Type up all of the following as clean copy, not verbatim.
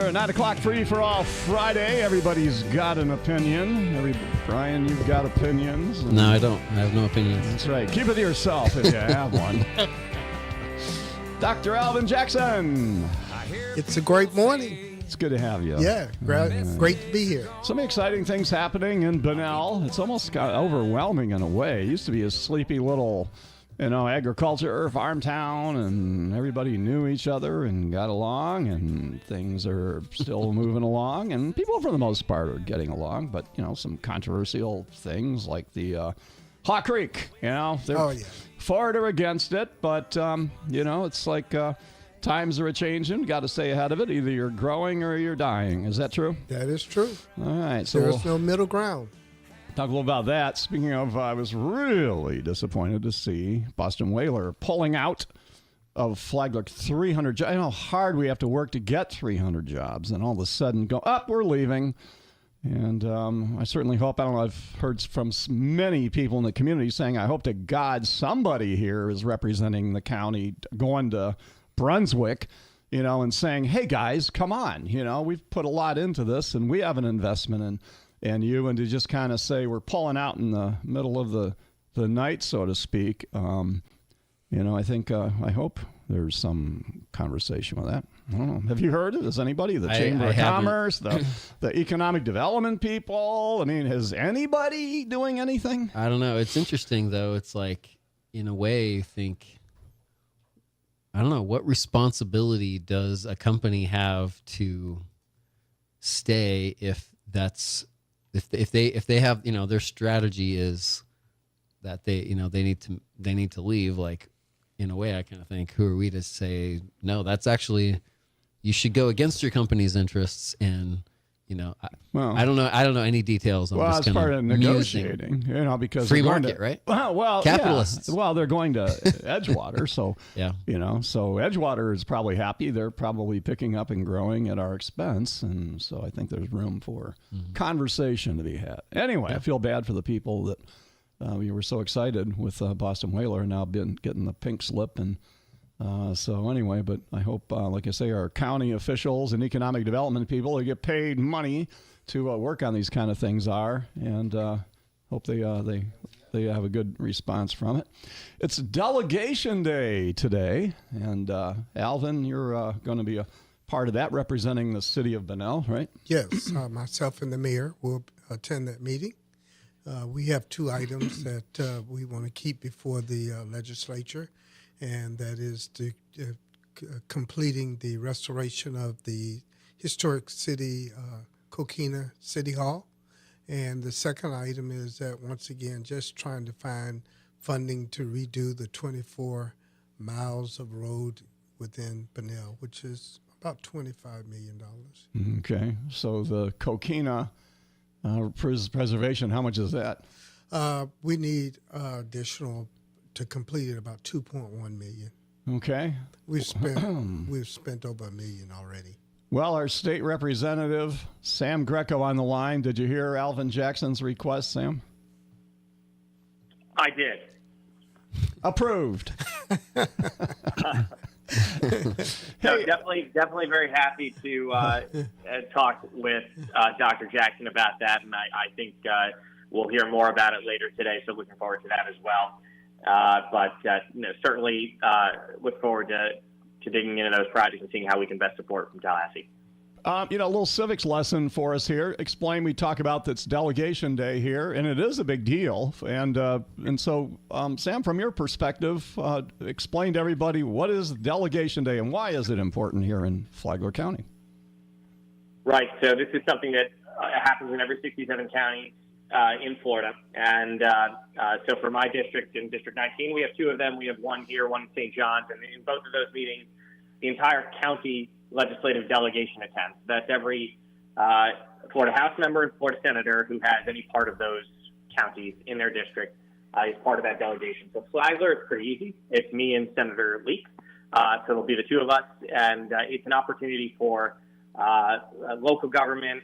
9 o'clock free for all Friday. Everybody's got an opinion. Brian, you've got opinions. No, I don't. I have no opinions. That's right. Keep it to yourself if you have one. Dr. Alvin Jackson. It's a great morning. It's good to have you. Yeah, great to be here. Some exciting things happening in Bunnell. It's almost got overwhelming in a way. It used to be a sleepy little, agriculture farm town, and everybody knew each other and got along, and things are still moving along, and people for the most part are getting along, but, some controversial things like the Hawk Creek, they're for it or against it, but, it's like times are a-changing. Got to stay ahead of it. Either you're growing or you're dying. Is that true? That is true. All right. So there's no middle ground. Talk a little about that. Speaking of, I was really disappointed to see Boston Whaler pulling out of Flagler 300 jobs. I know how hard we have to work to get 300 jobs, and all of a sudden go, we're leaving. And I certainly hope, I've heard from many people in the community saying, I hope to God somebody here is representing the county going to Brunswick, and saying, hey, guys, come on. We've put a lot into this, and we have an investment in you, and to just kind of say we're pulling out in the middle of the night, so to speak. I think, I hope there's some conversation with that. I don't know. Have you heard it? Has anybody? The Chamber of Commerce, the Economic Development people? Is anybody doing anything? I don't know. It's interesting, though. It's like, in a way, you think, I don't know, what responsibility does a company have to stay if they have, their strategy is that they need to leave. Like, in a way, I kind of think, who are we to say, no, that's actually, you should go against your company's interests. And, I don't know any details. Well, it's part of negotiating, because free market, right? Well, capitalists. Yeah. Well, they're going to Edgewater, so yeah, so Edgewater is probably happy. They're probably picking up and growing at our expense, and so I think there's room for conversation to be had. Anyway, I feel bad for the people that we were so excited with Boston Whaler, now been getting the pink slip, and so anyway, but I hope, like I say, our county officials and economic development people who get paid money to work on these kind of things and hope they have a good response from it. It's Delegation Day today, and Alvin, you're going to be a part of that, representing the city of Bunnell, right? Yes, myself and the mayor will attend that meeting. We have two items that we want to keep before the legislature, and that is completing the restoration of the historic city, Coquina City Hall. And the second item is that, once again, just trying to find funding to redo the 24 miles of road within Bunnell, which is about $25 million. Okay. So the Coquina preservation, how much is that? We need additional to complete it, about $2.1 million. Okay. We've spent over $1 million already. Well, our state representative, Sam Greco, on the line. Did you hear Alvin Jackson's request, Sam? I did. Approved. No, definitely very happy to talk with Dr. Jackson about that, and I think we'll hear more about it later today, so looking forward to that as well. But certainly look forward to digging into those projects and seeing how we can best support from Tallahassee. A little civics lesson for us here. Explain. We talk about that's Delegation Day here, and it is a big deal. And so, Sam, from your perspective, explain to everybody what is Delegation Day and why is it important here in Flagler County? Right. So this is something that happens in every 67 counties in Florida. And so for my district, in District 19, we have two of them. We have one here, one in St. John's. And in both of those meetings, the entire county legislative delegation attends. That's every Florida House member and Florida senator who has any part of those counties in their district is part of that delegation. So Flagler is pretty easy. It's me and Senator Leek. So it'll be the two of us. And it's an opportunity for local government,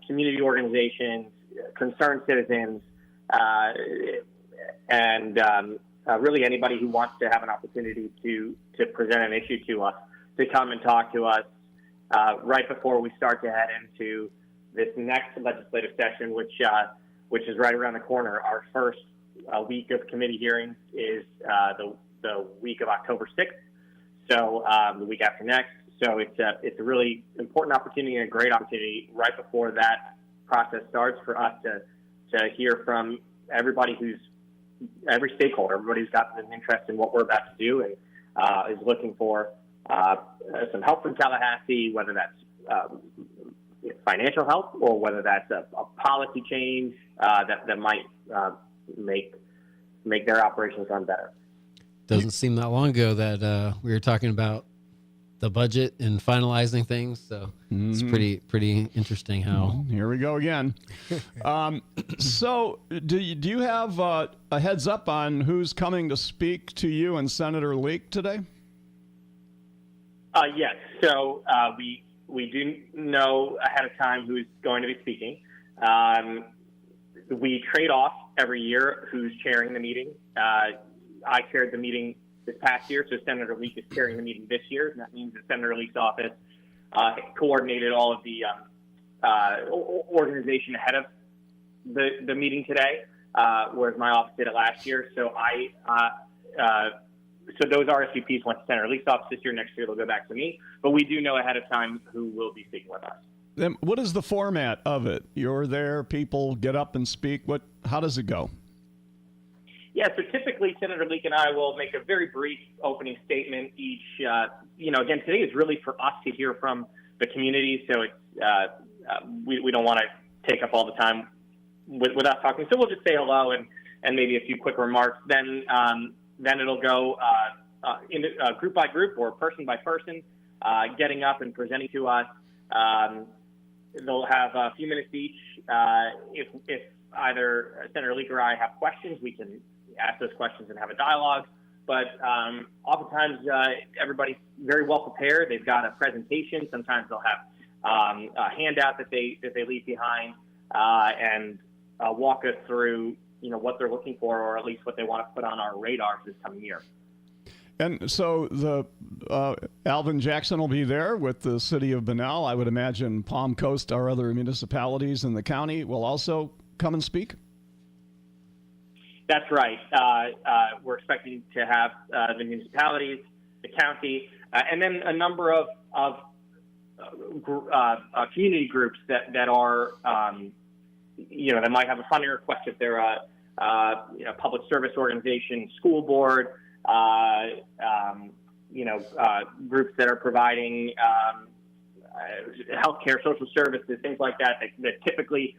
community organizations, concerned citizens, and really anybody who wants to have an opportunity to present an issue to us, to come and talk to us, right before we start to head into this next legislative session, which is right around the corner. Our first week of committee hearings is the week of October 6th, so the week after next. So it's a really important opportunity and a great opportunity right before that process starts for us to hear from every stakeholder, everybody who's got an interest in what we're about to do and is looking for some help from Tallahassee, whether that's financial help or whether that's a policy change that might make their operations run better. Doesn't seem that long ago that we were talking about the budget and finalizing things, so it's pretty interesting how. Here we go again. So, do you have a heads up on who's coming to speak to you and Senator Leak today? Yes. So we do know ahead of time who's going to be speaking. We trade off every year who's chairing the meeting. I chaired the meeting this past year, so Senator Leak is chairing the meeting this year. And that means that Senator Leak's office coordinated all of the organization ahead of the meeting today, whereas my office did it last year. So so those RSVPs went to Senator Leak's office this year. Next year they'll go back to me. But we do know ahead of time who will be speaking with us. Then what is the format of it? You're there, people get up and speak. How does it go? Yeah, so typically Senator Leak and I will make a very brief opening statement each. Again, today is really for us to hear from the community, so it's we don't want to take up all the time with us talking. So we'll just say hello and maybe a few quick remarks. Then it'll go in group by group or person by person, getting up and presenting to us. They'll have a few minutes each. If either Senator Leak or I have questions, we can ask those questions and have a dialogue. But oftentimes everybody's very well prepared. They've got a presentation. Sometimes they'll have a handout that they leave behind and walk us through what they're looking for, or at least what they want to put on our radar for this coming year. And so the Alvin Jackson will be there with the city of Bunnell. I would imagine Palm Coast, our other municipalities in the county, will also come and speak. That's right. We're expecting to have the municipalities, the county, and then a number of community groups that are, that might have a funding request if they're a public service organization, school board, groups that are providing healthcare, social services, things like that typically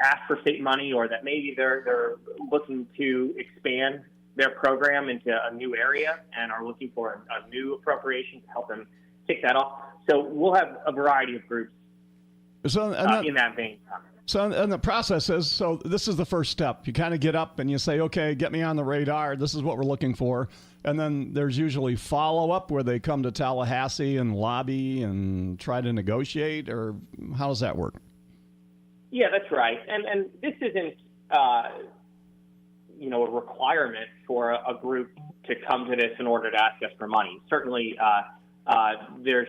ask for state money, or that maybe they're looking to expand their program into a new area and are looking for a new appropriation to help them kick that off. So we'll have a variety of groups in that vein. So, and the process is, so this is the first step. You kind of get up and you say, okay, get me on the radar. This is what we're looking for. And then there's usually follow-up where they come to Tallahassee and lobby and try to negotiate, or how does that work? Yeah, that's right. And this isn't, a requirement for a group to come to this in order to ask us for money. Certainly, there's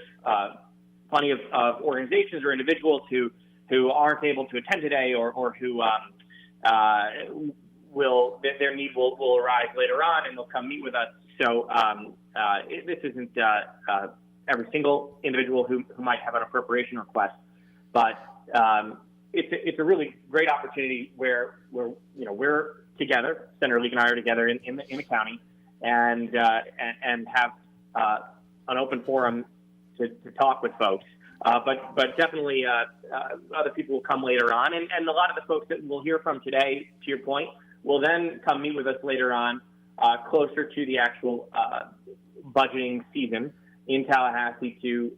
plenty of organizations or individuals who aren't able to attend today, or who their need will arise later on, and they'll come meet with us. So this isn't every single individual who might have an appropriation request, but it's a really great opportunity where we're together. Senator Leak and I are together in the county, and have an open forum to talk with folks. But definitely other people will come later on, and a lot of the folks that we'll hear from today, to your point, will then come meet with us later on, closer to the actual budgeting season in Tallahassee to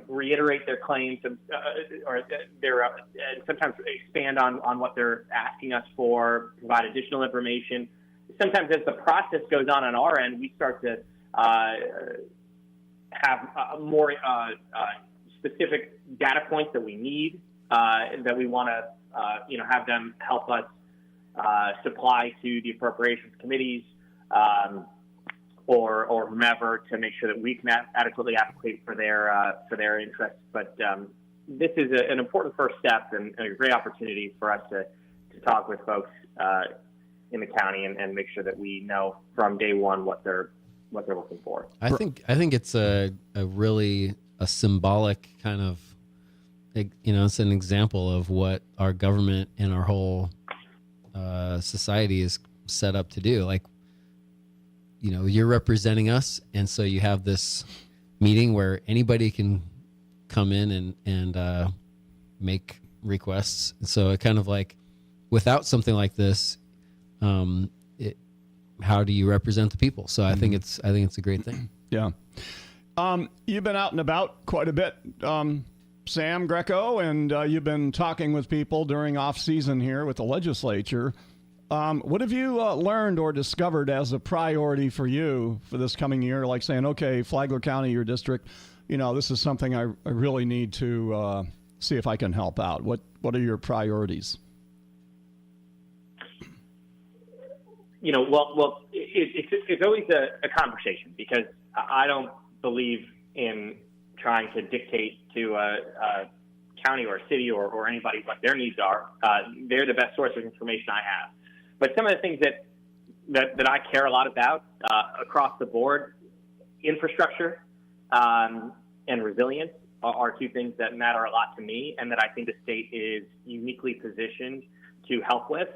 reiterate their claims, or their sometimes expand on what they're asking us for, provide additional information. Sometimes as the process goes on our end, we start to have more specific data points that we need, that we want to have them help us supply to the appropriations committees, or whomever to make sure that we can adequately advocate for their interests. But this is an important first step and a great opportunity for us to talk with folks in the county and make sure that we know from day one what they're looking for. I think it's a really a symbolic kind of, it's an example of what our government and our whole society is set up to do. Like, you're representing us, and so you have this meeting where anybody can come in and make requests. And so it kind of like, without something like this, how do you represent the people? So I think it's a great thing. Yeah. You've been out and about quite a bit, Sam, Greco, and you've been talking with people during off season here with the legislature. What have you learned or discovered as a priority for you for this coming year? Like saying, okay, Flagler County, your district, this is something I really need to see if I can help out. What are your priorities? Well, it's always a conversation, because I don't believe in trying to dictate to a county or a city or anybody what their needs are. They're the best source of information I have. But some of the things that I care a lot about across the board, infrastructure and resilience are two things that matter a lot to me, and that I think the state is uniquely positioned to help with.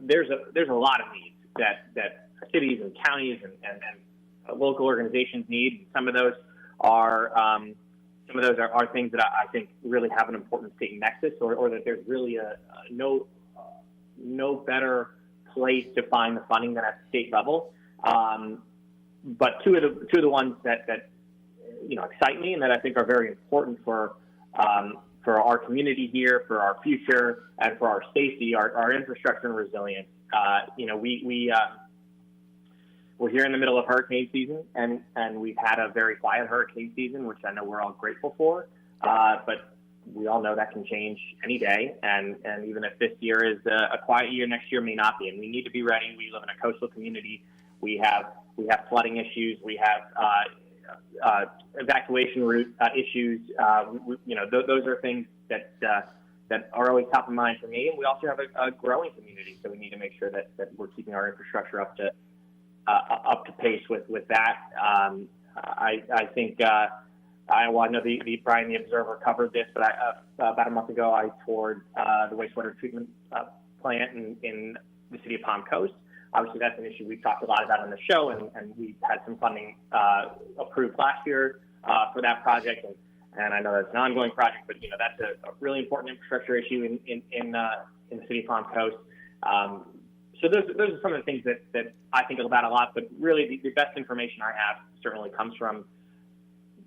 There's a lot of needs that cities and counties and local organizations need. Some of those are things that I think really have an important state nexus, or that there's really no better place to find the funding than at the state level. But two of the ones that excite me and that I think are very important for our community here, for our future, and for our safety, our infrastructure and resilience. We're here in the middle of hurricane season, and we've had a very quiet hurricane season, which I know we're all grateful for. But we all know that can change any day, and even if this year is a quiet year, next year may not be. And we need to be ready. We live in a coastal community. We have flooding issues. We have evacuation route issues. Those are things that are always top of mind for me. And we also have a growing community, so we need to make sure that we're keeping our infrastructure up to pace with that. I think I know the Brian the Observer covered this, but about a month ago I toured the wastewater treatment plant in the city of Palm Coast. Obviously, that's an issue we've talked a lot about on the show, and we've had some funding approved last year for that project, and I know that's an ongoing project, but that's a really important infrastructure issue in the city of Palm Coast. So those are some of the things that I think about a lot, but really the best information I have certainly comes from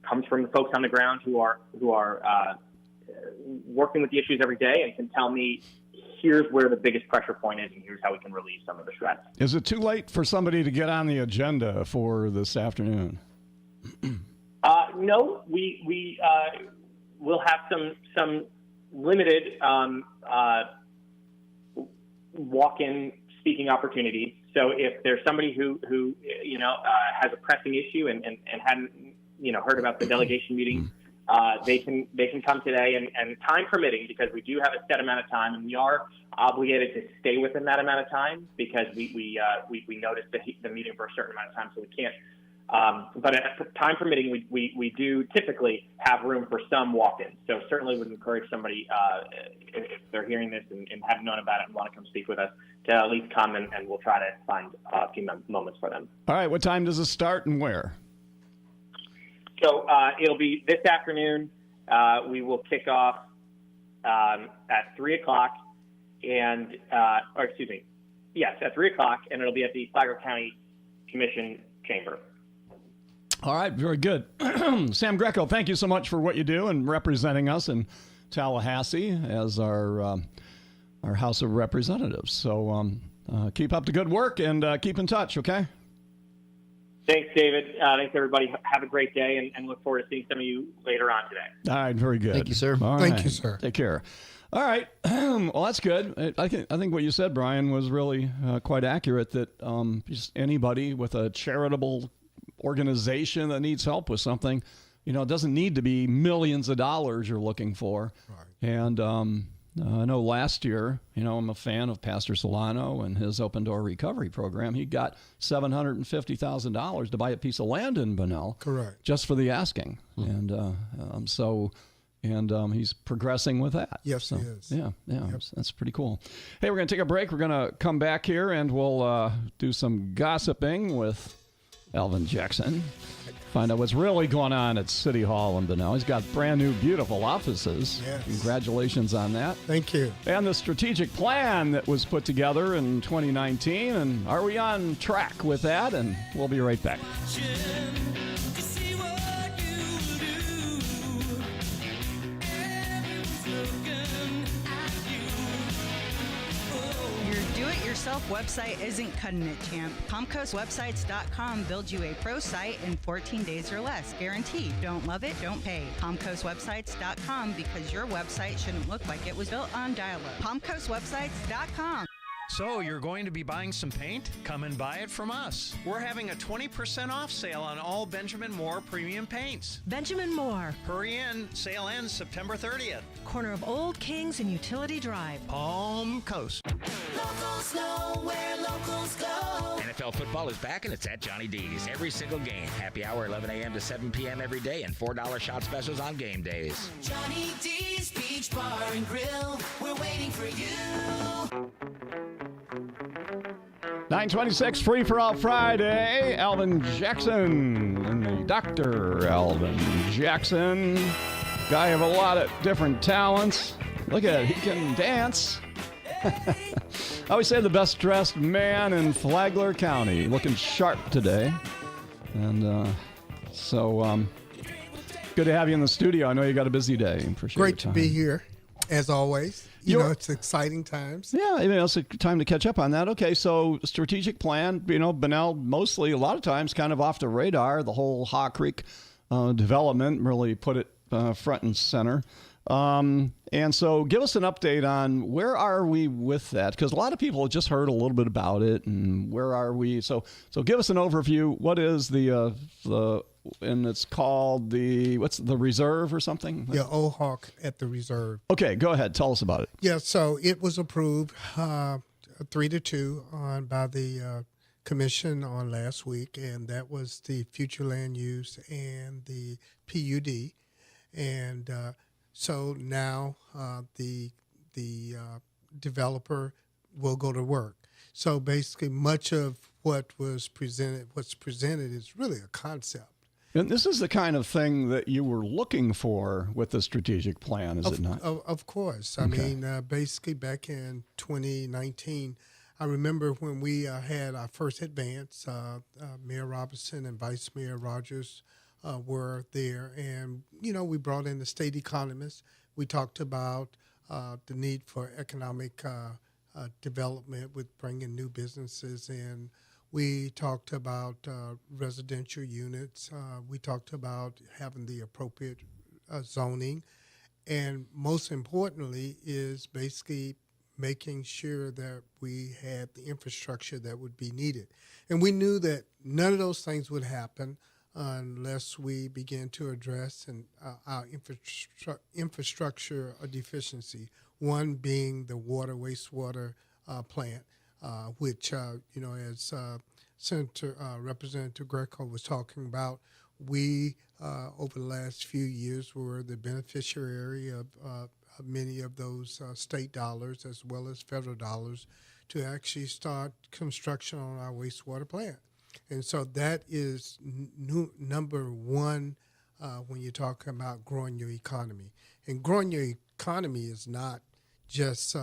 the folks on the ground who are working with the issues every day and can tell me, here's where the biggest pressure point is, and here's how we can relieve some of the stress. Is it too late for somebody to get on the agenda for this afternoon? No, we will have some limited walk-in speaking opportunities. So if there's somebody who has a pressing issue and hadn't heard about the delegation meeting, they can come today, and time permitting, because we do have a set amount of time, and we are obligated to stay within that amount of time, because we noticed the meeting for a certain amount of time, so we can't. But at time permitting, we do typically have room for some walk-ins. So certainly would encourage somebody, if they're hearing this and haven't known about it and want to come speak with us, to at least come, and we'll try to find a few moments for them. All right. What time does it start and where? So it'll be this afternoon. We will kick off at 3 o'clock, at 3 o'clock, and it'll be at the Flagler County Commission Chamber. All right, very good. Sam Greco, thank you so much for what you do and representing us in Tallahassee as our House of Representatives. So keep up the good work and keep in touch, okay? Thanks, David. Thanks, everybody. Have a great day, and look forward to seeing some of you later on today. All right, very good. Thank you, sir. All Thank right. you, sir. Take care. All right. Well, that's good. I think what you said, Brian, was really quite accurate, that just anybody with a charitable organization that needs help with something, it doesn't need to be millions of dollars you're looking for. Right. And I know last year, I'm a fan of Pastor Solano and his Open Door Recovery Program. He got $750,000 to buy a piece of land in Bunnell. Correct. Just for the asking. And he's progressing with that. Yes, he is. Yeah, yep. That's pretty cool. Hey, we're going to take a break. We're going to come back here, and we'll do some gossiping with Alvin Jackson. Find out what's really going on at City Hall in Bunnell. He's got brand new, beautiful offices. Yes. Congratulations on that. Thank you. And the strategic plan that was put together in 2019. And are we on track with that? And we'll be right back. Yourself website isn't cutting it, champ. PalmcoastWebsites.com builds you a pro site in 14 days or less. Guaranteed. Don't love it? Don't pay. PalmcoastWebsites.com, because your website shouldn't look like it was built on dial-up. PalmcoastWebsites.com. So you're going to be buying some paint? Come and buy it from us. We're having a 20% off sale on all Benjamin Moore premium paints. Benjamin Moore. Hurry in. Sale ends September 30th. Corner of Old Kings and Utility Drive. Palm Coast. Locals know where locals go. NFL football is back, and it's at Johnny D's. Every single game. Happy hour 11 a.m. to 7 p.m. every day, and $4 shot specials on game days. Johnny D's Beach Bar and Grill. We're waiting for you. 926 Free for All Friday. Alvin Jackson and the Dr. Alvin Jackson. Guy of a lot of different talents. Look at it. He can dance. I always say the best dressed man in Flagler County. Looking sharp today. And so good to have you in the studio. I know you got a busy day. Appreciate Great your to be time. here, as always. It's exciting times. Yeah, it's a time to catch up on that. Okay, so strategic plan, Bunnell mostly, a lot of times, kind of off the radar. The whole Haw Creek development really put it front and center. And so give us an update on where are we with that? Because a lot of people have just heard a little bit about it, and where are we? So give us an overview. What is the and it's called what's the reserve or something? Yeah, OHawk at the reserve. Okay, go ahead. Tell us about it. Yeah, so it was approved 3-2 by the commission on last week, and that was the future land use and the PUD. And so now the developer will go to work. So basically, much of what's presented is really a concept. And this is the kind of thing that you were looking for with the strategic plan, is it not? Of course. Okay. I mean, basically back in 2019, I remember when we had our first advance, Mayor Robinson and Vice Mayor Rogers were there. And, we brought in the state economists. We talked about the need for economic development with bringing new businesses in. We talked about residential units. We talked about having the appropriate zoning. And most importantly is basically making sure that we had the infrastructure that would be needed. And we knew that none of those things would happen unless we began to address our infrastructure deficiency, one being the wastewater plant. Which, as Representative Greco was talking about, we, over the last few years, were the beneficiary of many of those state dollars as well as federal dollars to actually start construction on our wastewater plant. And so that is number one when you're talking about growing your economy. And growing your economy is not just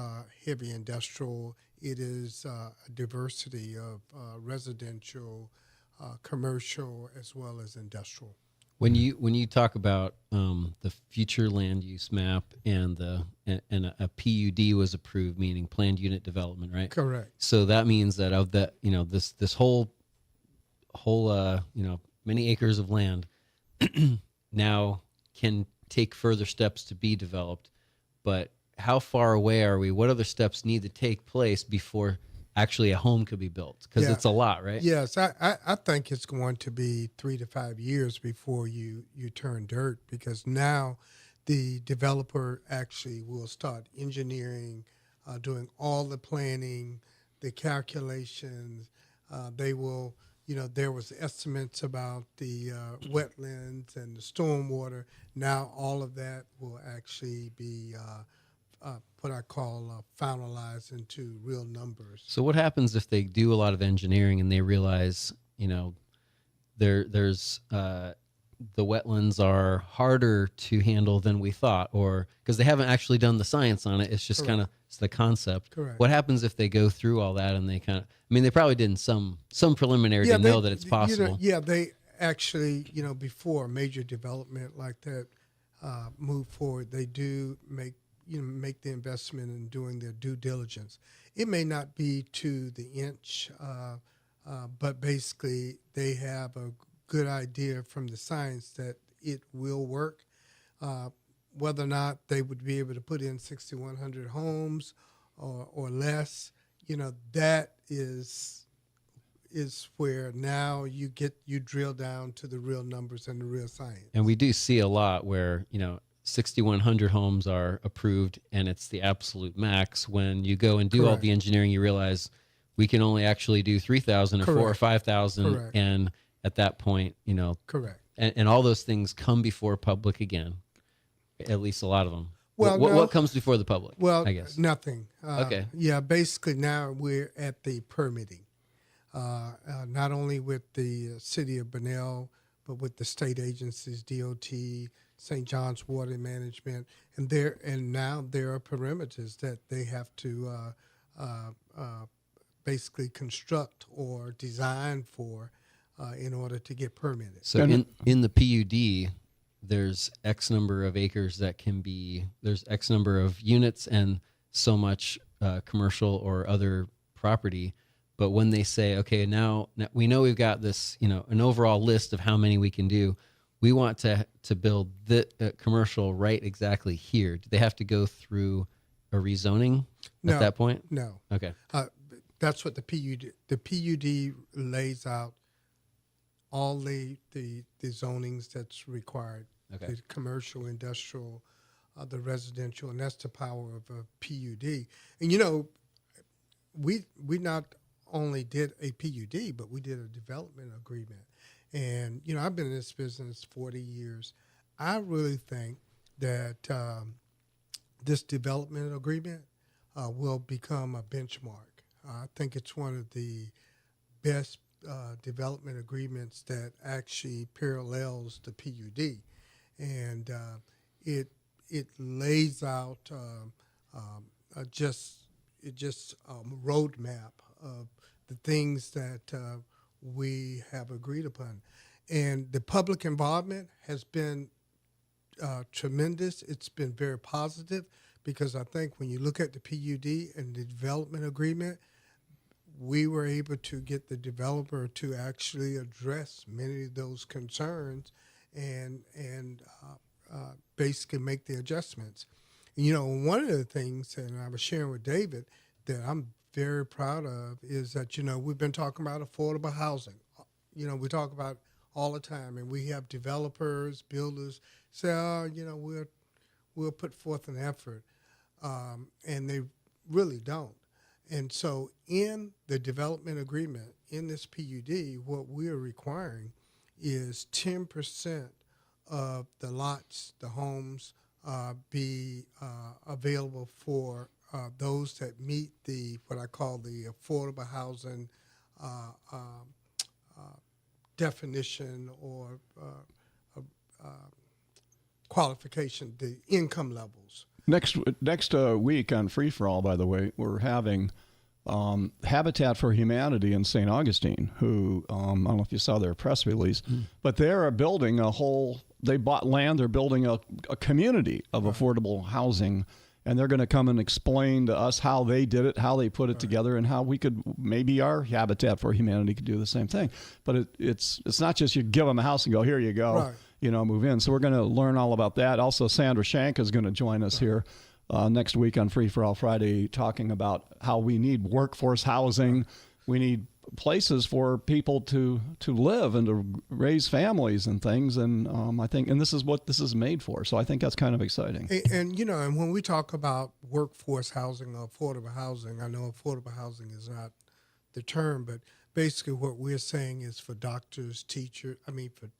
heavy industrial. It is a diversity of residential, commercial, as well as industrial. When you talk about the future land use map and a PUD was approved, meaning planned unit development, right? Correct. So that means that of the this whole many acres of land now can take further steps to be developed, but how far away are we? What other steps need to take place before actually a home could be built? Because it's a lot, right? Yes, I think it's going to be 3 to 5 years before you turn dirt, because now the developer actually will start engineering, doing all the planning, the calculations. They will, there was estimates about the wetlands and the stormwater. Now all of that will actually be what I call finalized into real numbers. So what happens if they do a lot of engineering and they realize, there's the wetlands are harder to handle than we thought, or because they haven't actually done the science on it, it's just kind of the concept. Correct. What happens if they go through all that and they they probably did some preliminary to know that it's possible. They actually, before a major development like that move forward, they do make the investment in doing their due diligence. It may not be to the inch, but basically they have a good idea from the science that it will work. Whether or not they would be able to put in 6,100 homes or less, that is where now you drill down to the real numbers and the real science. And we do see a lot where 6,100 homes are approved and it's the absolute max. When you go and do all the engineering, you realize we can only actually do 3,000 or 4,000 or 5,000, and at that point, correct. And all those things come before public again, at least a lot of them. Well, what comes before the public? Well, I guess nothing. Okay. Yeah, basically now we're at the permitting, not only with the city of Bunnell, but with the state agencies, DOT, St. John's Water Management, and now there are perimeters that they have to basically construct or design for in order to get permitted. So in the PUD, there's X number of acres that can be, there's X number of units and so much commercial or other property. But when they say, okay, now we know we've got this, an overall list of how many we can do, we want to build the commercial right exactly here. Do they have to go through a rezoning at that point? No. Okay. That's what the PUD lays out all the zonings that's required. Okay. The commercial, industrial, the residential, and that's the power of a PUD. And we not only did a PUD, but we did a development agreement. And I've been in this business 40 years. I really think that this development agreement will become a benchmark. I think it's one of the best development agreements that actually parallels the PUD, and it lays out just a roadmap of the things that we have agreed upon, and the public involvement has been tremendous. It's been very positive, because I think when you look at the PUD and the development agreement, we were able to get the developer to actually address many of those concerns and basically make the adjustments. One of the things, and I was sharing with David, that I'm very proud of is that, we've been talking about affordable housing. We talk about all the time, and we have developers, builders say, we'll put forth an effort, and they really don't. And so in the development agreement, in this PUD, what we are requiring is 10% of the lots, the homes, be available for those that meet what I call the affordable housing definition or qualification, the income levels. Next week on Free for All, by the way, we're having Habitat for Humanity in St. Augustine, who, I don't know if you saw their press release, but they're building they bought land, they're building a community of affordable housing, and they're going to come and explain to us how they did it, how they put it together, and how we could, maybe our Habitat for Humanity could do the same thing. But it's not just you give them a house and go, here you go. Move in. So we're going to learn all about that. Also, Sandra Shank is going to join us here next week on Free for All Friday, talking about how we need workforce housing. We need places for people to live and to raise families and things. And I think, and this is what this is made for. So I think that's kind of exciting. And and when we talk about workforce housing or affordable housing, I know affordable housing is not the term, but basically what we're saying is for doctors, for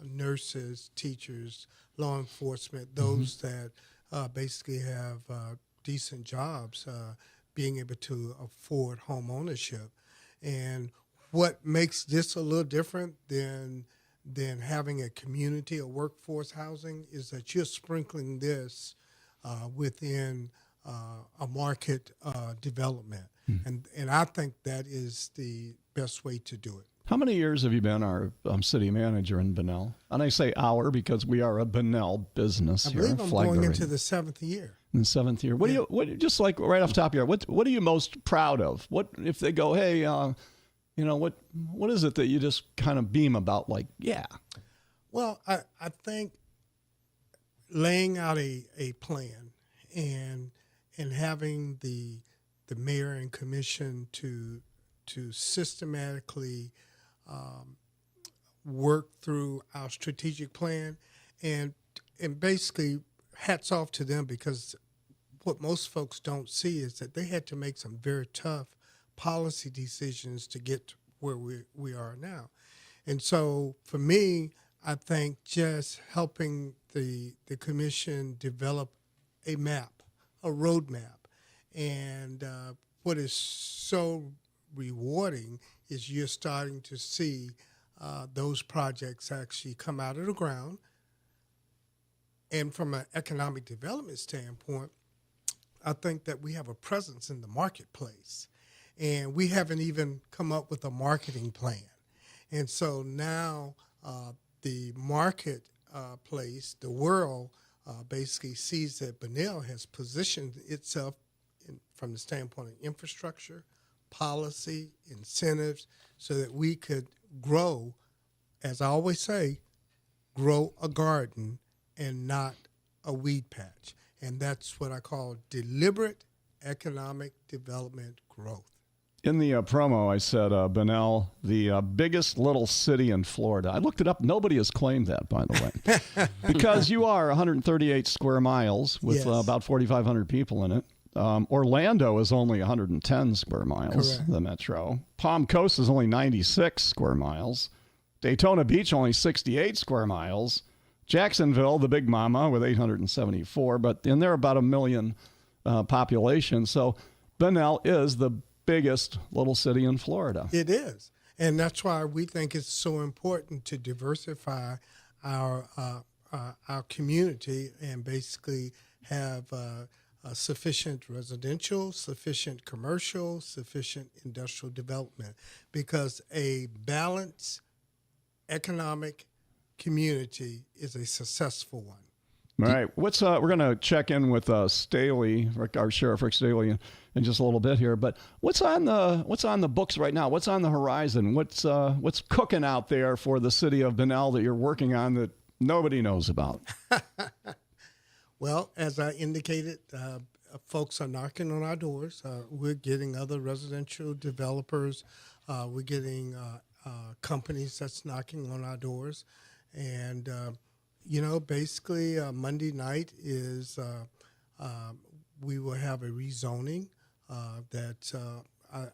nurses, teachers, law enforcement, those that basically have decent jobs, being able to afford home ownership. And what makes this a little different than having a community or workforce housing is that you're sprinkling this within a market development. And I think that is the best way to do it. How many years have you been our city manager in Bunnell? And I say our because we are a Bunnell business I here. believe I'm Flagler going into the 7th year. in the 7th year. What just like right off the top of your head, what are you most proud of? What if they go, hey, what is it that you just kind of beam about? Like, yeah. Well, I think laying out a plan and having the mayor and commission to systematically work through our strategic plan, and basically hats off to them, because what most folks don't see is that they had to make some very tough policy decisions to get to where we are now. And so for me, I think just helping the commission develop a map, a roadmap, and what is so rewarding is you're starting to see those projects actually come out of the ground. And from an economic development standpoint, I think that we have a presence in the marketplace, and we haven't even come up with a marketing plan. And so now the marketplace, the world, basically sees that Bunnell has positioned itself from the standpoint of infrastructure, policy, incentives, so that we could grow, as I always say, grow a garden and not a weed patch. And that's what I call deliberate economic development growth. In the promo, I said Bunnell, the biggest little city in Florida. I looked it up. Nobody has claimed that, by the way, because you are 138 square miles with about 4,500 people in it. Orlando is only 110 square miles, the metro. Palm Coast is only 96 square miles. Daytona Beach, only 68 square miles. Jacksonville, the big mama, with 874, and they're about 1 million population. So Bunnell is the biggest little city in Florida. It is. And that's why we think it's so important to diversify our community and basically have sufficient residential, sufficient commercial, sufficient industrial development, because a balanced economic community is a successful one. All right. We're going to check in with Staly, our Sheriff Rick Staly, in just a little bit here. But what's on the books right now? What's on the horizon? What's cooking out there for the city of Bunnell that you're working on that nobody knows about? Well, as I indicated, folks are knocking on our doors. We're getting other residential developers. We're getting companies that's knocking on our doors. And, basically Monday night is we will have a rezoning that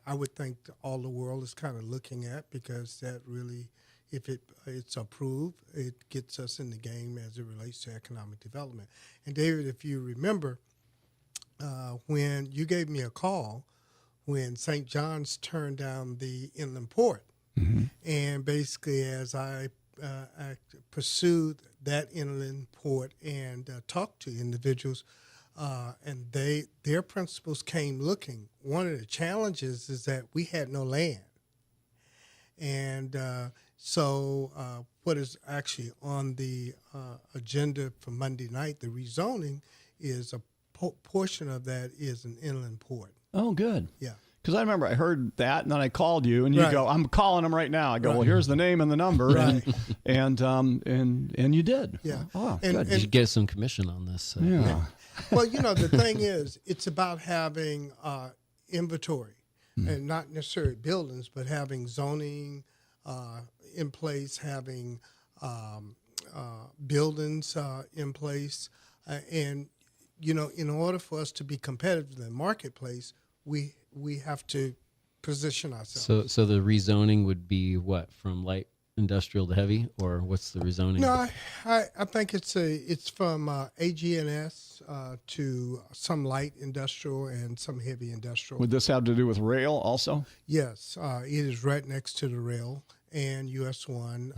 I would think all the world is kind of looking at, because that really, if it's approved, it gets us in the game as it relates to economic development. And David, if you remember, when you gave me a call when St. John's turned down the inland port, and basically as I pursued that inland port and talked to individuals, and their principals came looking. One of the challenges is that we had no land. And so what is actually on the agenda for Monday night, the rezoning, is a portion of that is an inland port. Oh, good. Yeah. Because I remember I heard that, and then I called you, and you Right. go, "I'm calling them right now." I go, Right. "Well, here's the name and the number," Right. and you did. Yeah. Oh, And- good. You should get some commission on this. So. Yeah. Well, the thing is, it's about having inventory, and not necessarily buildings, but having zoning in place, having buildings in place, and in order for us to be competitive in the marketplace, we have to position ourselves. So the rezoning would be what, from light industrial to heavy, or what's the rezoning? No, I think it's from AG&S to some light industrial and some heavy industrial. Would this have to do with rail also? Yes, it is right next to the rail and US 1,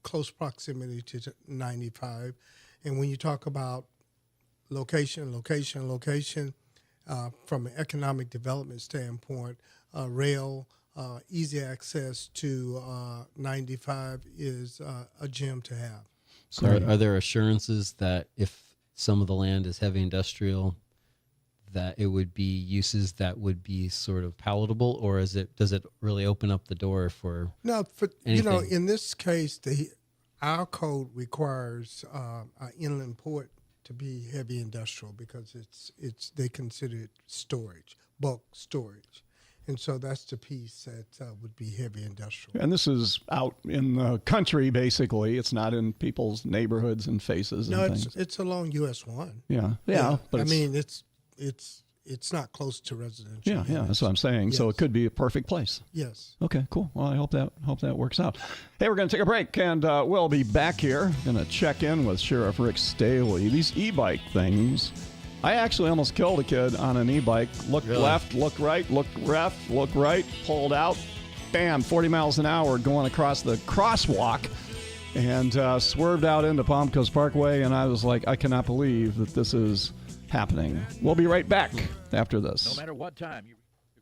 close proximity to 95. And when you talk about location, from an economic development standpoint, rail, easy access to 95 is a gem to have. So are there assurances that if some of the land is heavy industrial, that it would be uses that would be sort of palatable, or does it really open up the door for No, anything? in this case, our code requires inland port to be heavy industrial because they consider it storage, bulk storage. And so that's the piece that would be heavy industrial. And this is out in the country, basically. It's not in people's neighborhoods and faces and No, things. it's along US 1. Yeah. But I it's, mean, it's not close to residential. yeah, that's what I'm saying. So it could be a perfect place. Yes. Okay, cool. Well, I hope that works out. Hey, we're going to take a break, and we'll be back here. Going to check in with Sheriff Rick Staley. These e-bike things, I actually almost killed a kid on an e-bike. Looked left, looked right, looked left, looked right, pulled out, bam, 40 miles an hour going across the crosswalk, and swerved out into Palm Coast Parkway, and I was like, I cannot believe that this is happening. We'll be right back after this. No matter what time you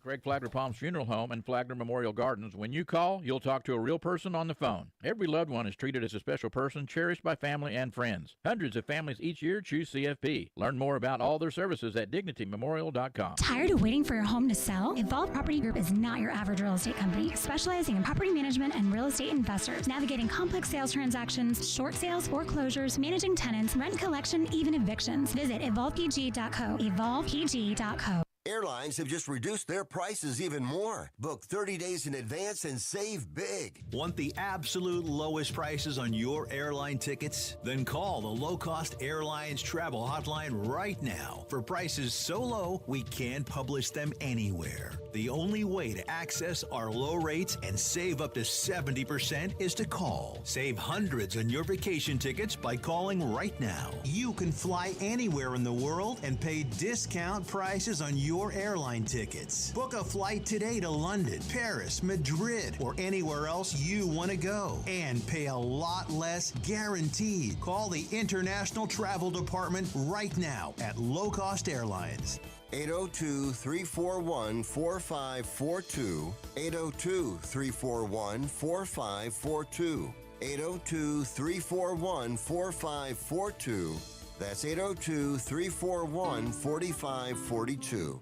Craig Flagler Palms Funeral Home and Flagler Memorial Gardens. When you call, you'll talk to a real person on the phone. Every loved one is treated as a special person, cherished by family and friends. Hundreds of families each year choose CFP. Learn more about all their services at DignityMemorial.com. Tired of waiting for your home to sell? Evolve Property Group is not your average real estate company, specializing in property management and real estate investors, navigating complex sales transactions, short sales, foreclosures, managing tenants, rent collection, even evictions. Visit evolvepg.co. evolvepg.co. Airlines have just reduced their prices even more. Book 30 days in advance and save big. Want the absolute lowest prices on your airline tickets? Then call the Low Cost Airlines Travel Hotline right now for prices so low we can't publish them anywhere. The only way to access our low rates and save up to 70% is to call. Save hundreds on your vacation tickets by calling right now. You can fly anywhere in the world and pay discount prices on your airline tickets. Book a flight today to London, Paris, Madrid, or anywhere else you want to go and pay a lot less guaranteed. Call the International Travel Department right now at Low Cost Airlines. 802-341-4542. 802-341-4542. 802-341-4542. That's 802-341-4542.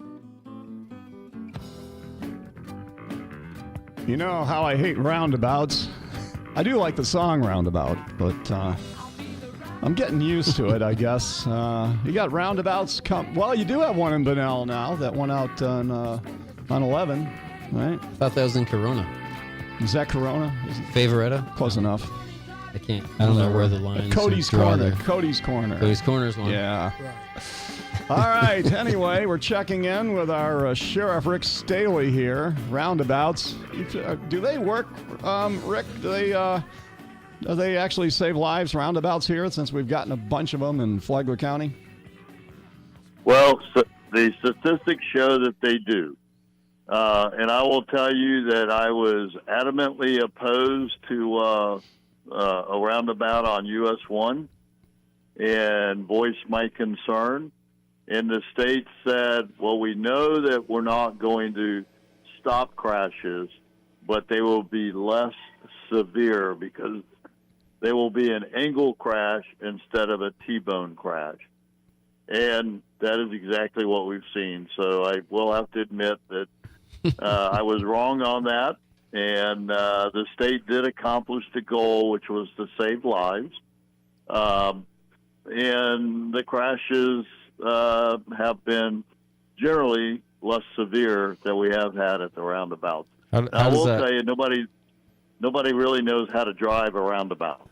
You know how I hate roundabouts. I do like the song Roundabout, but I'm getting used to it, I guess. You got roundabouts well, you do have one in Bunnell now that went out on 11, right? I thought that was in Corona. Is that Corona? Favoretta? Close enough. I don't know where the line is. Cody's Corner. Cody's Corner. Cody's Corner's one. Yeah. All right. Anyway, we're checking in with our Sheriff Rick Staly here. Roundabouts. Do they work, Rick? Do they actually save lives, roundabouts here, since we've gotten a bunch of them in Flagler County? Well, the statistics show that they do. And I will tell you that I was adamantly opposed to a roundabout on US 1 and voiced my concern. And the state said, well, we know that we're not going to stop crashes, but they will be less severe because they will be an angle crash instead of a T-bone crash. And that is exactly what we've seen. So I will have to admit that I was wrong on that, and the state did accomplish the goal, which was to save lives. And the crashes have been generally less severe than we have had at the roundabouts. I will tell you, nobody really knows how to drive a roundabout.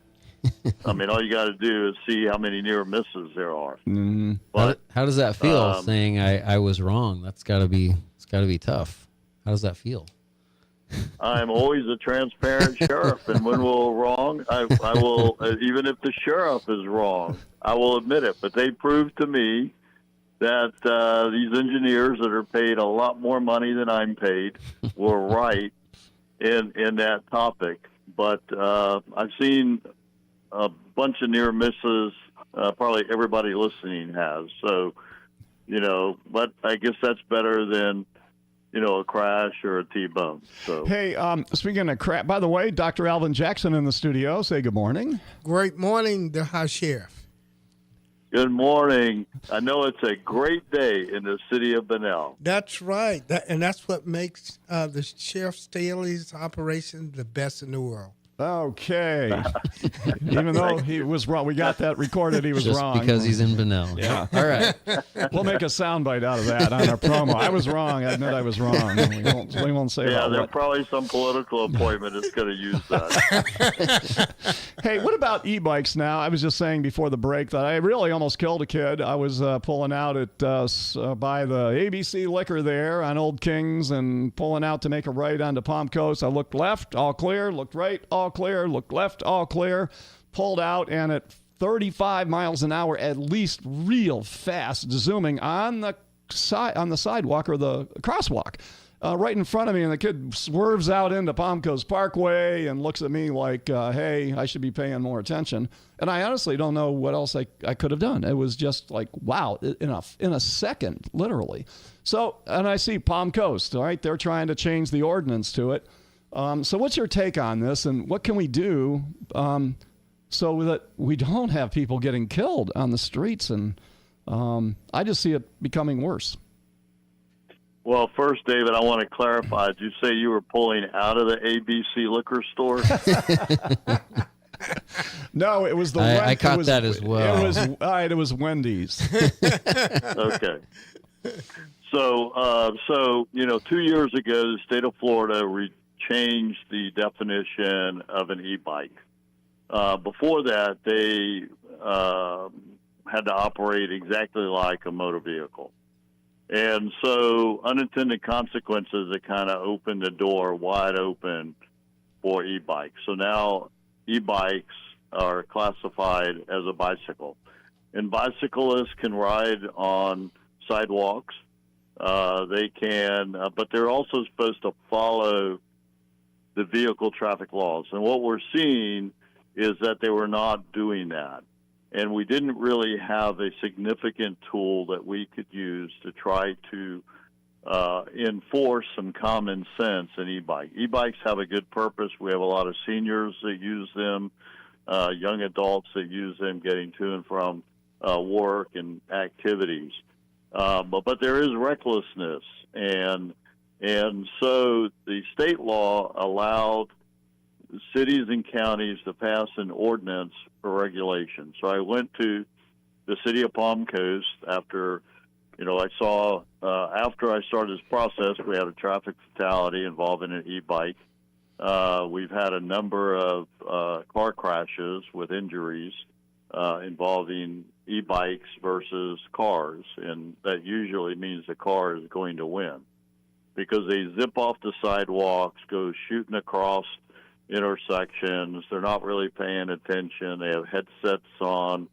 I mean, all you got to do is see how many near misses there are. Mm-hmm. But how does that feel? Saying I was wrong. It's got to be tough. How does that feel? I'm always a transparent sheriff, and when we're wrong, I will. Even if the sheriff is wrong, I will admit it. But they proved to me that these engineers that are paid a lot more money than I'm paid were right in that topic. But I've seen a bunch of near misses. Probably everybody listening has. So, but I guess that's better than, a crash or a T-bone. So, hey, speaking of crap, by the way, Dr. Alvin Jackson in the studio. Say good morning. Great morning, the High Sheriff. Good morning. I know it's a great day in the city of Bunnell. That's right. And that's what makes the Sheriff Staley's operation the best in the world. Okay. Even though he was wrong, we got that recorded. He was Just wrong because he's in Bunnell. Yeah. All right. We'll make a soundbite out of that on our promo. I was wrong. I admit I was wrong. We won't say about there's what. Probably some political appointment that's going to use that. Hey, what about e-bikes now? I was just saying before the break that I really almost killed a kid. I was pulling out at by the ABC Liquor there on Old Kings and pulling out to make a right onto Palm Coast. I looked left, all clear. Looked right, all clear. Looked left, all clear. Pulled out, and at 35 miles an hour, at least, real fast, zooming on the sidewalk or the crosswalk, right in front of me. And the kid swerves out into Palm Coast Parkway and looks at me like, "Hey, I should be paying more attention." And I honestly don't know what else I could have done. It was just like, wow, in a second, literally. So, and I see Palm Coast. All right, they're trying to change the ordinance to it. So what's your take on this, and what can we do so that we don't have people getting killed on the streets? And I just see it becoming worse. Well, first, David, I want to clarify. Did you say you were pulling out of the ABC liquor store? No, it was the. I caught that as well. It was it was Wendy's. Okay. So 2 years ago, the state of Florida changed the definition of an e-bike. Before that, they had to operate exactly like a motor vehicle. And so unintended consequences, it kind of opened the door wide open for e-bikes. So now e-bikes are classified as a bicycle. And bicyclists can ride on sidewalks. They can, but they're also supposed to follow the vehicle traffic laws. And what we're seeing is that they were not doing that. And we didn't really have a significant tool that we could use to try to enforce some common sense in e-bike. E-bikes have a good purpose. We have a lot of seniors that use them, young adults that use them getting to and from work and activities. But there is recklessness, and so the state law allowed cities and counties to pass an ordinance for regulation. So I went to the city of Palm Coast after, I saw after I started this process, we had a traffic fatality involving an e-bike. We've had a number of car crashes with injuries involving e-bikes versus cars, and that usually means the car is going to win because they zip off the sidewalks, go shooting across intersections. They're not really paying attention. They have headsets on,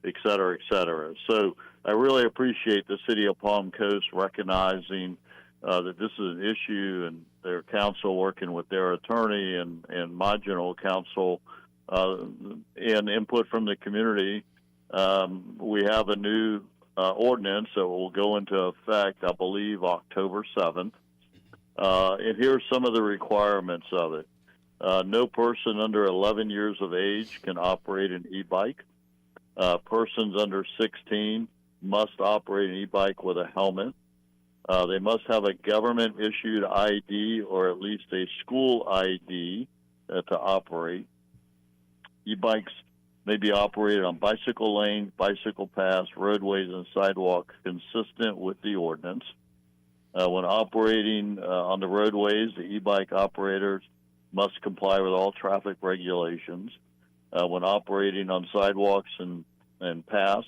et cetera, et cetera. So I really appreciate the city of Palm Coast recognizing that this is an issue, and their council working with their attorney and my general counsel and input from the community. We have a new ordinance that will go into effect, I believe, October 7th. And here's some of the requirements of it. No person under 11 years of age can operate an e-bike. Persons under 16 must operate an e-bike with a helmet. They must have a government-issued ID or at least a school ID to operate. E-bikes may be operated on bicycle lanes, bicycle paths, roadways, and sidewalks consistent with the ordinance. When operating on the roadways, the e-bike operators must comply with all traffic regulations. When operating on sidewalks and paths,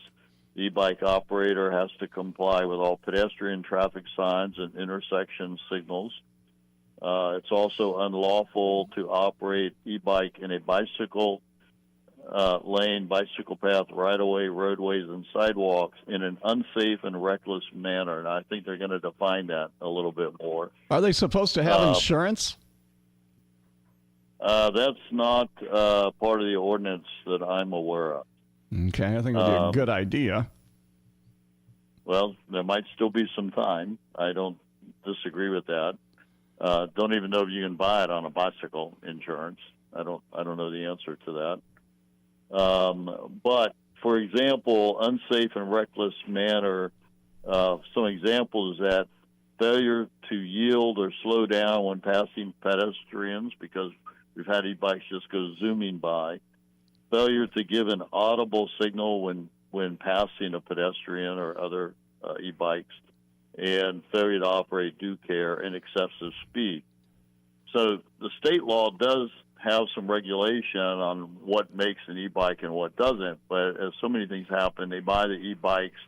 the e-bike operator has to comply with all pedestrian traffic signs and intersection signals. It's also unlawful to operate e-bike in a bicycle lane, bicycle path, right-of-way, roadways, and sidewalks in an unsafe and reckless manner. And I think they're going to define that a little bit more. Are they supposed to have insurance? That's not part of the ordinance that I'm aware of. Okay, I think it would be a good idea. Well, there might still be some time. I don't disagree with that. Don't even know if you can buy it on a bicycle insurance. I don't know the answer to that. But for example, unsafe and reckless manner. Some examples is that failure to yield or slow down when passing pedestrians, because we've had e-bikes just go zooming by. Failure to give an audible signal when passing a pedestrian or other e-bikes, and failure to operate due care and excessive speed. So the state law does have some regulation on what makes an e-bike and what doesn't, but as so many things happen, they buy the e-bikes,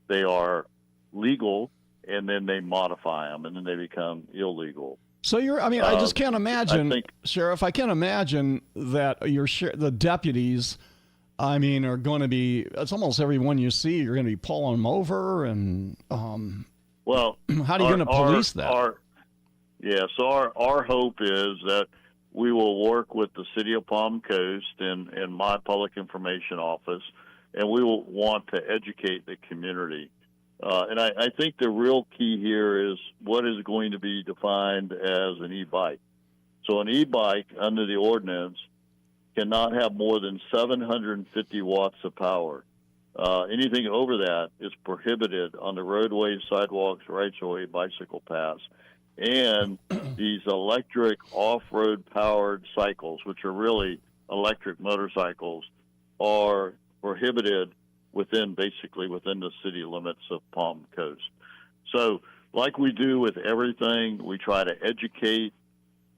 they are legal, and then they modify them, and then they become illegal. So I just can't imagine, Sheriff, I can't imagine that the deputies, are going to be, it's almost everyone you see, you're going to be pulling them over, and well, how are you going to police that? So our hope is that we will work with the City of Palm Coast and my public information office, and we will want to educate the community. And I think the real key here is what is going to be defined as an e-bike. So an e-bike under the ordinance cannot have more than 750 watts of power. Anything over that is prohibited on the roadways, sidewalks, rights-of-way, bicycle paths. And these electric off-road powered cycles, which are really electric motorcycles, are prohibited within the city limits of Palm Coast. So like we do with everything, we try to educate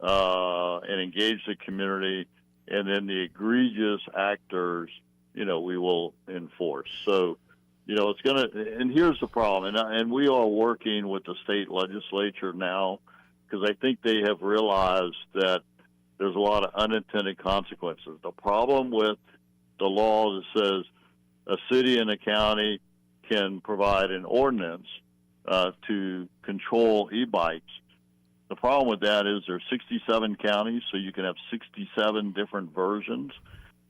and engage the community, and then the egregious actors, we will enforce. So, it's going to, and here's the problem, and we are working with the state legislature now, because I think they have realized that there's a lot of unintended consequences. The problem with the law that says a city and a county can provide an ordinance to control e-bikes. The problem with that is there's 67 counties, so you can have 67 different versions,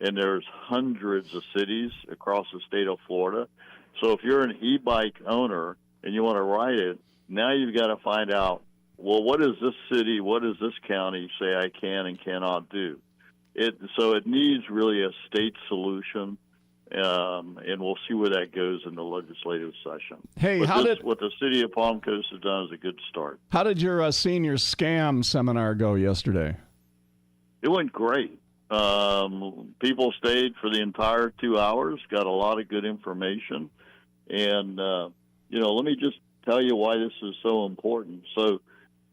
and there's hundreds of cities across the state of Florida. So if you're an e-bike owner and you want to ride it, now you've got to find out, well, what does this city, what does this county say I can and cannot do? So it needs really a state solution. And we'll see where that goes in the legislative session. Hey, what the city of Palm Coast has done is a good start. How did your senior scam seminar go yesterday? It went great. People stayed for the entire 2 hours, got a lot of good information. And, let me just tell you why this is so important. So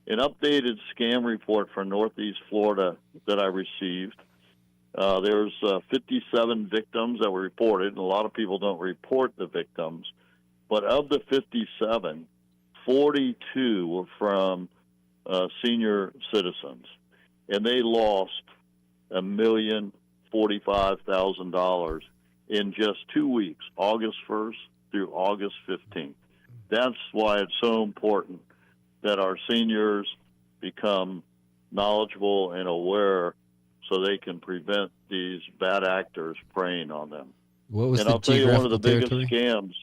an updated scam report for Northeast Florida that I received, there's 57 victims that were reported, and a lot of people don't report the victims. But of the 57, 42 were from senior citizens, and they lost $1,045,000 in just 2 weeks, August 1st through August 15th. That's why it's so important that our seniors become knowledgeable and aware so they can prevent these bad actors preying on them. What was and I'll tell you one of the biggest scams.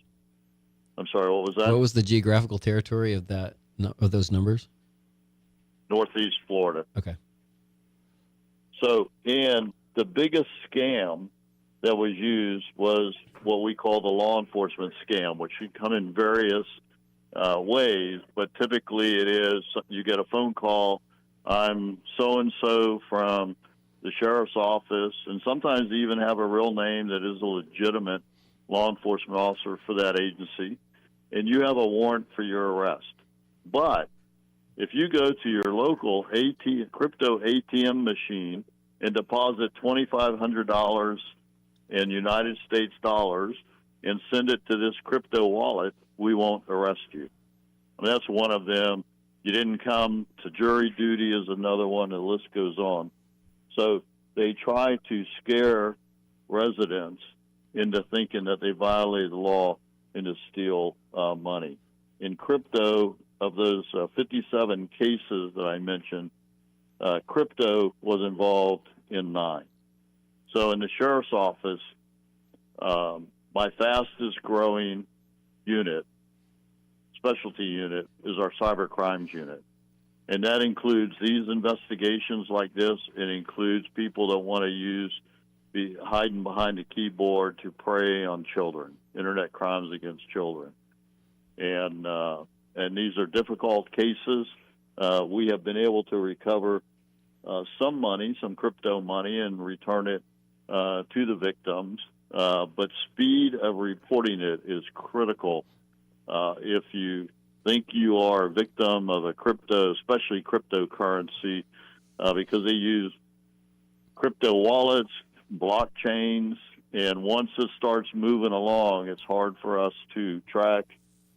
I'm sorry, what was that? What was the geographical territory of those numbers? Northeast Florida. Okay. So, and the biggest scam that was used was what we call the law enforcement scam, which can come in various ways, but typically it is you get a phone call, I'm so-and-so from the sheriff's office, and sometimes they even have a real name that is a legitimate law enforcement officer for that agency, and you have a warrant for your arrest. But if you go to your local crypto ATM machine and deposit $2,500 in United States dollars and send it to this crypto wallet, we won't arrest you. And that's one of them. You didn't come to jury duty is another one. The list goes on. So they try to scare residents into thinking that they violated the law and to steal money. In crypto, of those 57 cases that I mentioned, crypto was involved in 9. So in the sheriff's office, my fastest growing unit, specialty unit, is our cybercrimes unit. And that includes these investigations like this. It includes people that want to be hiding behind a keyboard to prey on children, internet crimes against children. And these are difficult cases. We have been able to recover some money, some crypto money, and return it to the victims. But speed of reporting it is critical. If you think you are a victim of a crypto, especially cryptocurrency, because they use crypto wallets, blockchains, and once it starts moving along, it's hard for us to track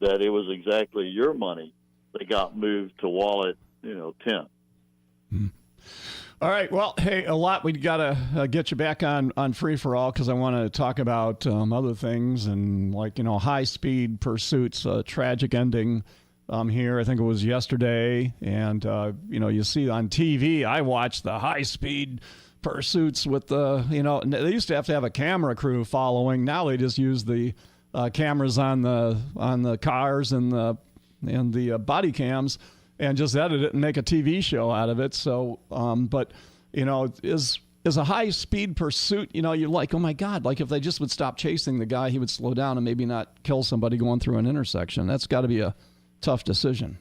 that it was exactly your money that got moved to wallet, 10. All right. Well, hey, a lot. We got to get you back on Free for All because I want to talk about other things and high-speed pursuits, tragic ending here. I think it was yesterday. And, you see on TV, I watched the high-speed pursuits with they used to have a camera crew following. Now they just use the cameras on the cars and the body cams and just edit it and make a TV show out of it. So, but is a high speed pursuit, you're like, oh my God, like if they just would stop chasing the guy, he would slow down and maybe not kill somebody going through an intersection. That's got to be a tough decision.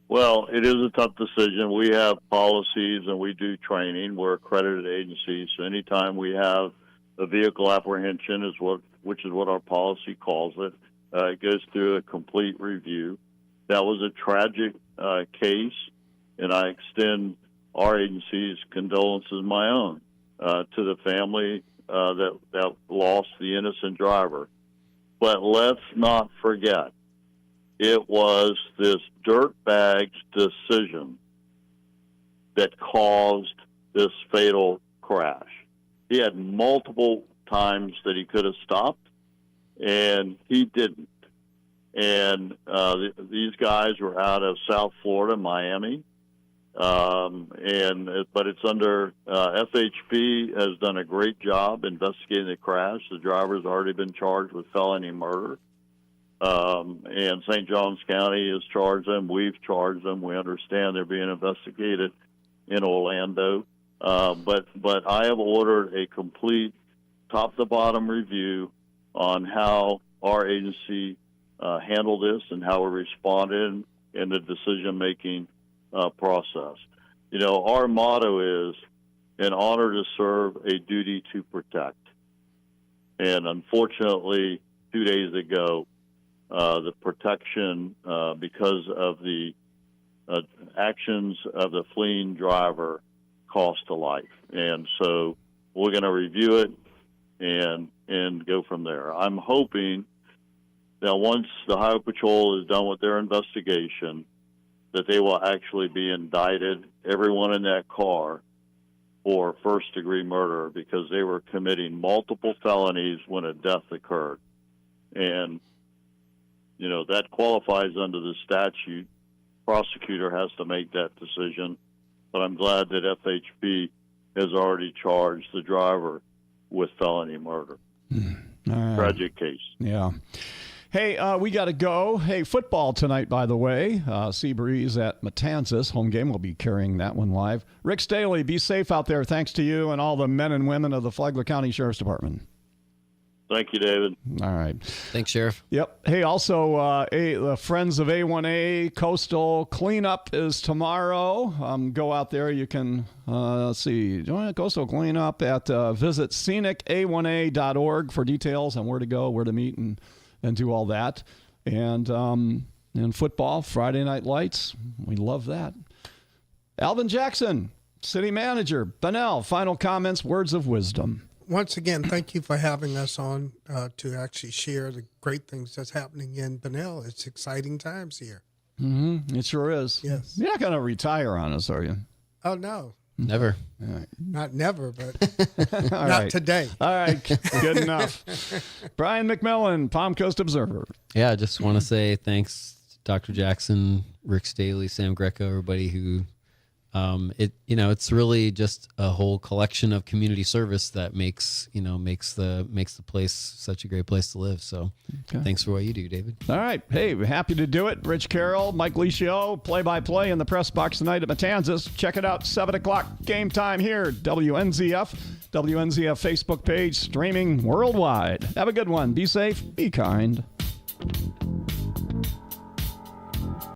Well, it is a tough decision. We have policies and we do training. We're accredited agencies. So anytime we have a vehicle apprehension which is what our policy calls it, it goes through a complete review. That was a tragic case, and I extend our agency's condolences, my own, to the family that lost the innocent driver. But let's not forget, it was this dirtbag's decision that caused this fatal crash. He had multiple times that he could have stopped, and he didn't. And these guys were out of South Florida, Miami, but it's under FHP has done a great job investigating the crash. The driver's already been charged with felony murder, and St. Johns County has charged them. We've charged them. We understand they're being investigated in Orlando. But I have ordered a complete top-to-bottom review on how our agency handled this and how we responded in the decision-making process. Our motto is, an honor to serve, a duty to protect. And unfortunately, 2 days ago, the protection, because of the actions of the fleeing driver, cost a life. And so we're going to review it and go from there. I'm hoping that once the Highway Patrol is done with their investigation, that they will actually be indicted, everyone in that car, for first-degree murder because they were committing multiple felonies when a death occurred. And, that qualifies under the statute. Prosecutor has to make that decision. But I'm glad that FHP has already charged the driver with felony murder. Tragic case. Yeah. Hey, we got to go. Hey, football tonight, by the way. Seabreeze at Matanzas. Home game. We'll be carrying that one live. Rick Staley, be safe out there. Thanks to you and all the men and women of the Flagler County Sheriff's Department. Thank you, David. All right. Thanks, Sheriff. Yep. Hey, also, the Friends of A1A Coastal Cleanup is tomorrow. Go out there. You can, join a Coastal Cleanup at visit scenica1a.org for details on where to go, where to meet, and do all that. And football, Friday Night Lights. We love that. Alvin Jackson, City Manager. Bunnell, final comments, words of wisdom. Once again, thank you for having us on to actually share the great things that's happening in Bunnell. It's exciting times here. Mm-hmm. It sure is. Yes. You're not going to retire on us, are you? Oh, no. Never. All right. Not never, but not today. All right. Good enough. Brian McMillan, Palm Coast Observer. Yeah, I just want to say thanks to Dr. Jackson, Rick Staley, Sam Greco, everybody who it's really just a whole collection of community service that makes the place such a great place to live. So Thanks for what you do, David. All right. Hey, we're happy to do it. Rich Carroll, Mike Licio, play-by-play in the press box tonight at Matanzas. Check it out, 7 o'clock game time here, WNZF Facebook page, streaming worldwide. Have a good one. Be safe. Be kind.